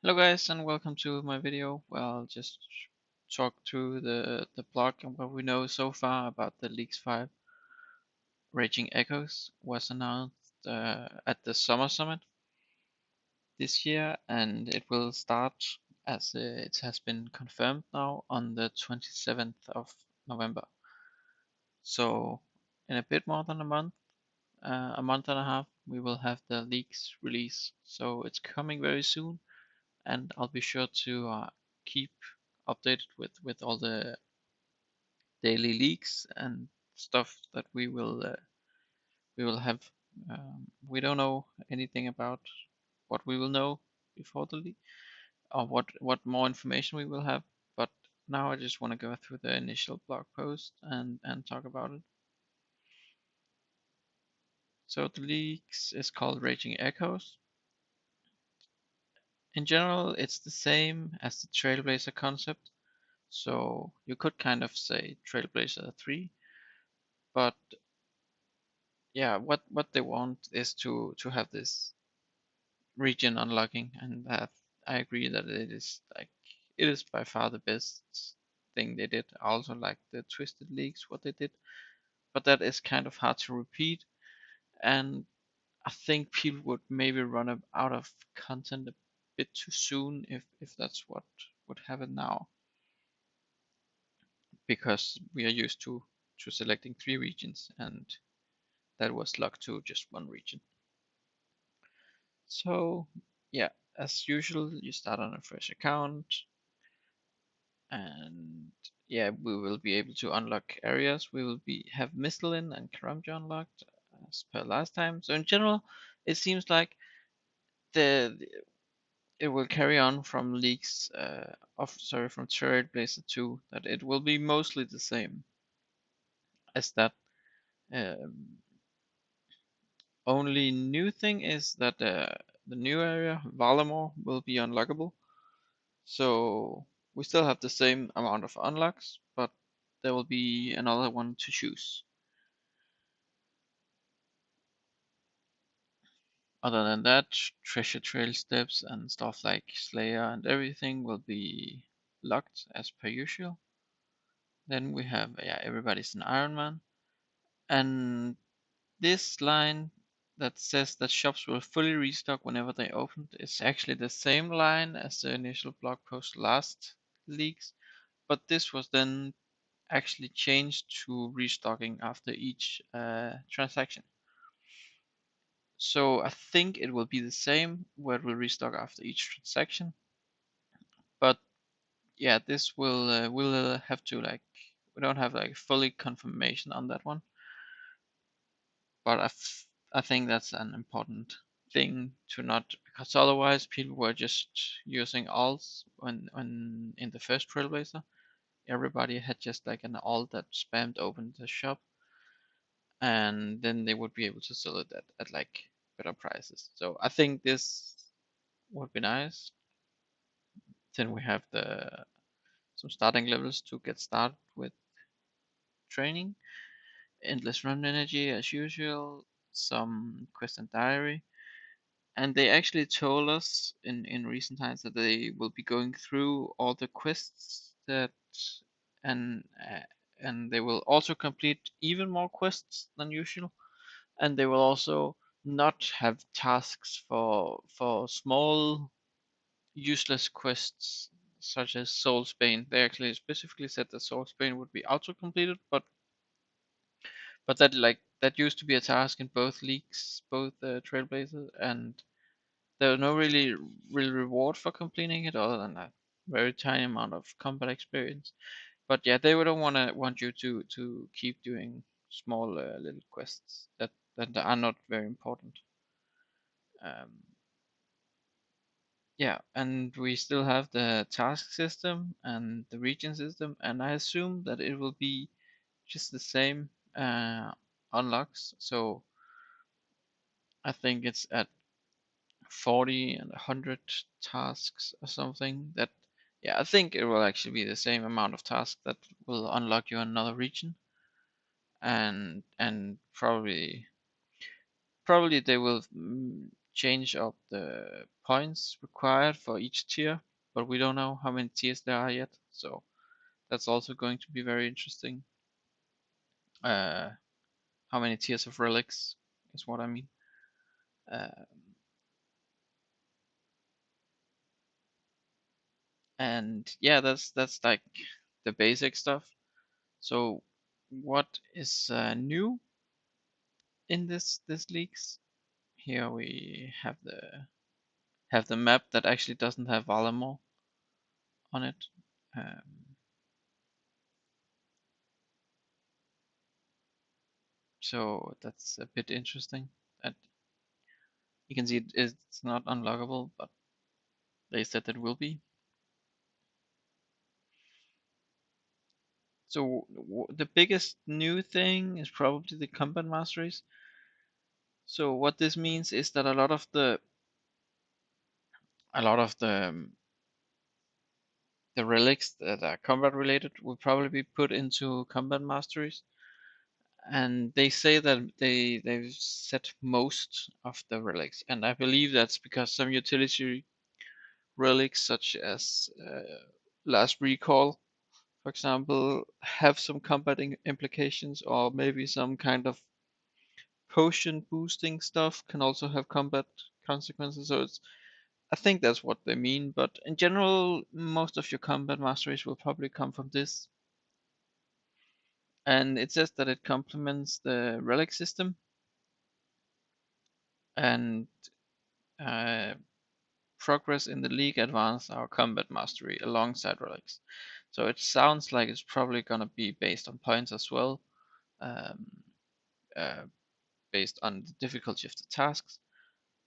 Hello guys and welcome to my video where I'll just talk through the blog and what we know so far about the Leagues 5 Raging Echoes was announced at the Summer Summit this year, and it will start as it has been confirmed now on the 27th of November. So in a bit more than a month and a half, we will have the Leagues release. So it's coming very soon, and I'll be sure to keep updated with all the daily leaks and stuff that we will have. We don't know anything about what we will know before the leak or what more information we will have. But now I just want to go through the initial blog post and talk about it. So the leaks is called Raging Echoes. In general, it's the same as the Trailblazer concept. So you could kind of say Trailblazer 3, but yeah, what they want is to have this region unlocking, and that I agree that it is by far the best thing they did. I also like the Twisted Leagues what they did, but that is kind of hard to repeat, and I think people would maybe run out of content a bit too soon if that's what would happen now, because we are used to selecting 3 regions, and that was locked to just 1 region. So yeah, as usual, you start on a fresh account, and yeah, we will be able to unlock areas. We will be have Misthalin and Karamja unlocked as per last time. So in general, it seems like the it will carry on from leaks from Trailblazer 2, that it will be mostly the same as that. Um, Only new thing is that the new area Valamor will be unlockable. So we still have the same amount of unlocks, but there will be another one to choose. Other than that, treasure trail steps and stuff like Slayer and everything will be locked as per usual. Then we have everybody's an Iron Man, and this line that says that shops will fully restock whenever they open is actually the same line as the initial blog post last leaks, but this was then actually changed to restocking after each transaction. So I think it will be the same where it will restock after each transaction, but yeah, this will have to, like, we don't have like fully confirmation on that one, but I think that's an important thing to not, because otherwise people were just using alts when in the first Trailblazer. Everybody had just like an alt that spammed open the shop, and then they would be able to sell it at like better prices. So I think this would be nice. Then we have the some starting levels to get started with training, endless run energy as usual, some quest and diary, and they actually told us in recent times that they will be going through all the quests that and uh, and they will also complete even more quests than usual, and they will also not have tasks for small useless quests such as Soulsbane. They actually specifically said that Soulsbane would be auto completed, but that, like, that used to be a task in both leagues, both Trailblazers, and there was no really real reward for completing it other than a very tiny amount of combat experience. But yeah, they would want you to keep doing small little quests that are not very important. Um, yeah, and we still have the task system and the region system, and I assume that it will be just the same unlocks. So I think it's at 40 and 100 tasks or something. That, yeah, I think it will actually be the same amount of tasks that will unlock you another region, and probably they will change up the points required for each tier, but we don't know how many tiers there are yet, so that's also going to be very interesting. Uh, how many tiers of relics is what I mean. Uh, and yeah, that's like the basic stuff. So what is new in this leaks? Here we have the map that actually doesn't have Valamor on it. Um, so that's a bit interesting. That you can see it's not unlockable, but they said it will be. So the biggest new thing is probably the combat masteries. So what this means is that a lot of the relics that are combat related will probably be put into combat masteries, and they say that they've set most of the relics, and I believe that's because some utility relics such as last recall, for example, have some combat implications, or maybe some kind of potion boosting stuff can also have combat consequences. So I think that's what they mean, but in general, most of your combat masteries will probably come from this. And it says that it complements the relic system and uh, progress in the league advance our combat mastery alongside relics. So it sounds like it's probably gonna be based on points as well, um, uh, based on the difficulty of the tasks,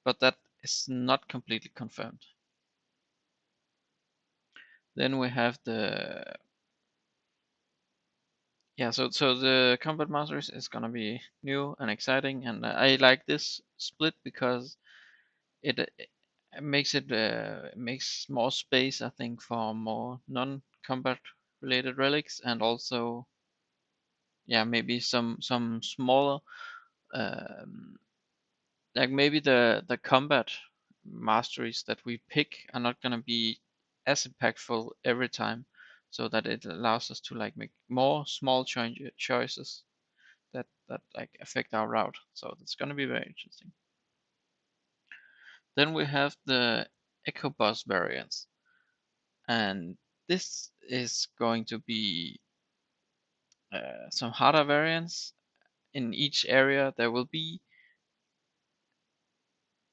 but that is not completely confirmed. Then we have the so the combat masters is gonna be new and exciting, and I like this split because it makes more space, I think, for more non-combat related relics, and also maybe some smaller, um, like maybe the combat masteries that we pick are not gonna be as impactful every time, so that it allows us to like make more small choices that like affect our route. So it's gonna be very interesting. Then we have the Echo Boss variants, and this is going to be some harder variants in each area. There will be,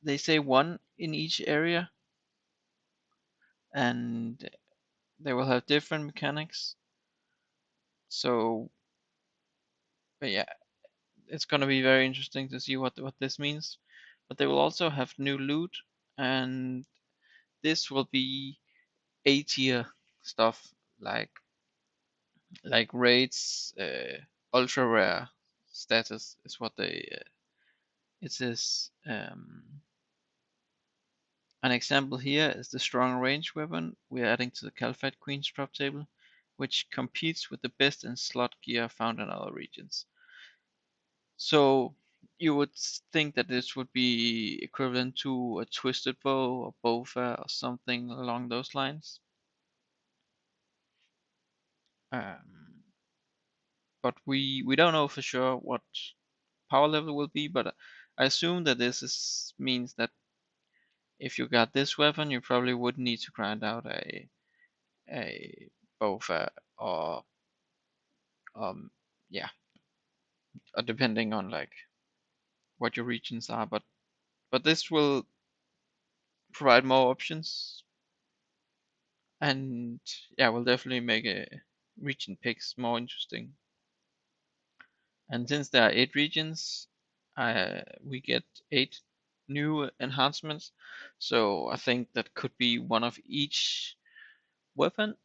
they say, one in each area, and they will have different mechanics. So, but yeah, it's gonna be very interesting to see what this means. But they will also have new loot, and this will be A tier stuff like raids, ultra rare status is what they it says. An example here is the strong range weapon we're adding to the Kalphite Queen's drop table, which competes with the best in slot gear found in other regions. So you would think that this would be equivalent to a twisted bow or bowfa or something along those lines. Um, but we don't know for sure what power level will be, but I assume that means that if you got this weapon, you probably would need to grind out a Bofa, or um yeah, depending on like what your regions are, but this will provide more options, and yeah, will definitely make a region picks more interesting. And since there are 8 regions, we get 8 new enhancements, so I think that could be one of each weapon,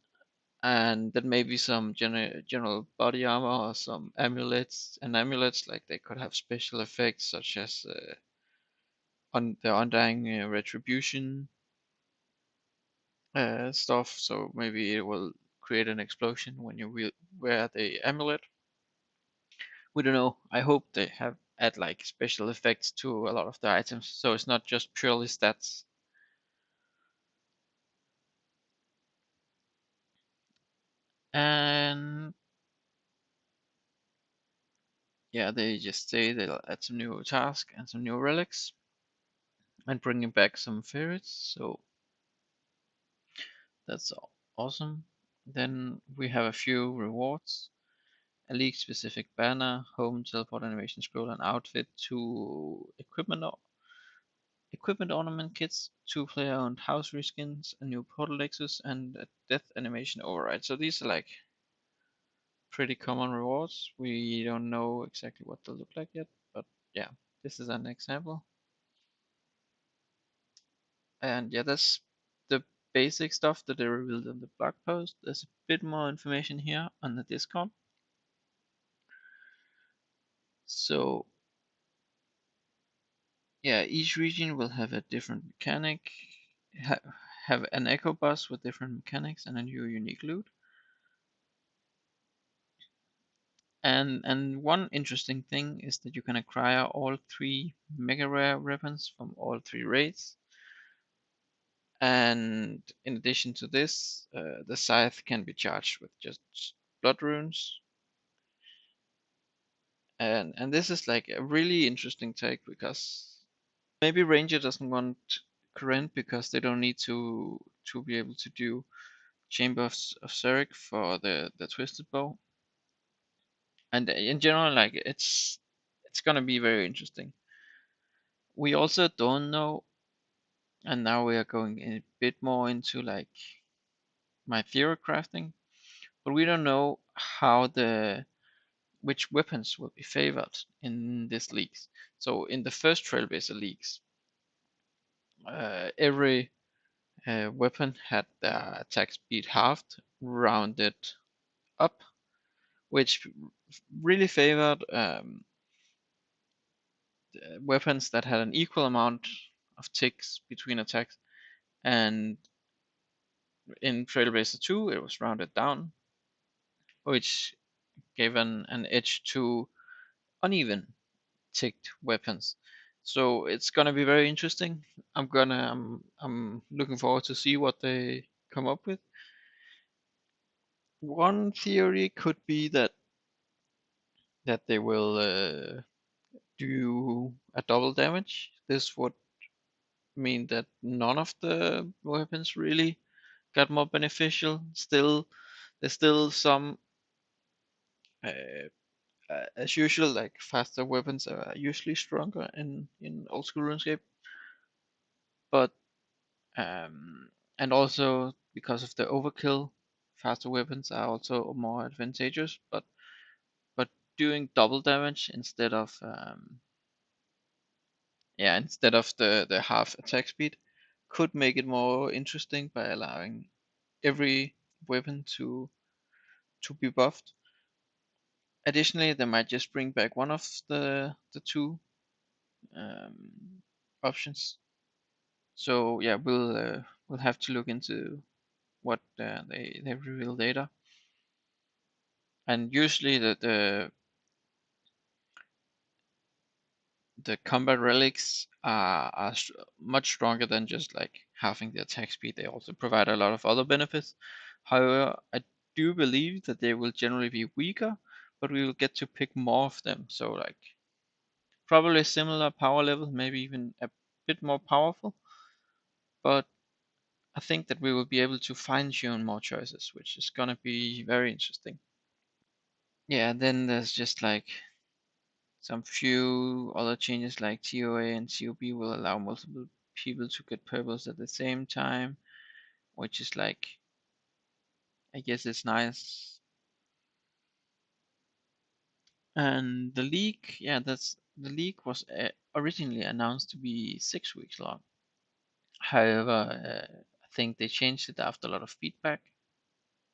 and then maybe some general body armor or some amulets. And amulets, like, they could have special effects such as on the undying retribution stuff. So maybe it will create an explosion when you wear the amulet. We don't know. I hope they have add like special effects to a lot of the items, so it's not just purely stats. And yeah, they just say they'll add some new tasks and some new relics and bringing back some favorites. So that's awesome. Then we have a few rewards: a league specific banner, home teleport animation scroll, and outfit, two equipment ornament kits, two player owned house reskins, a new portal Lexus, and a death animation override. So these are like pretty common rewards. We don't know exactly what they'll look like yet, but yeah, this is an example. And yeah, that's the basic stuff that they revealed in the blog post. There's a bit more information here on the Discord. So yeah, each region will have a different mechanic, ha- have an echo bus with different mechanics and a new unique loot. And one interesting thing is that you can acquire all three mega rare weapons from all three raids. And in addition to this, the scythe can be charged with just blood runes. And this is like a really interesting take, because maybe Ranger doesn't want Current because they don't need to be able to do Chamber of Zurich for the twisted bow. And in general, like it's gonna be very interesting. We also don't know, and now we are going a bit more into like my theory crafting, but we don't know how the which weapons will be favored in these leagues. So in the first Trailblazer leagues, every weapon had their attack speed halved, rounded up, which really favored weapons that had an equal amount of ticks between attacks. And in Trailblazer 2, it was rounded down, which gave an edge to uneven ticked weapons. So it's gonna be very interesting. I'm looking forward to see what they come up with. One theory could be that they will do a double damage. This would mean that none of the weapons really got more beneficial. Still, there's still some, uh, as usual, like faster weapons are usually stronger in old school RuneScape, but and also because of the overkill, faster weapons are also more advantageous. But doing double damage instead of the half attack speed could make it more interesting by allowing every weapon to be buffed. Additionally, they might just bring back one of the two um, options. So yeah, we'll have to look into what they reveal later. And usually the combat relics are much stronger than just like halving the attack speed. They also provide a lot of other benefits. However, I do believe that they will generally be weaker, but we will get to pick more of them. So like probably a similar power level, maybe even a bit more powerful. But I think that we will be able to fine tune more choices, which is gonna be very interesting. Yeah, then there's just like some few other changes like TOA and COB will allow multiple people to get purples at the same time, which is like, I guess it's nice. And the leak, yeah, that's the leak was originally announced to be 6 weeks long. However, I think they changed it after a lot of feedback.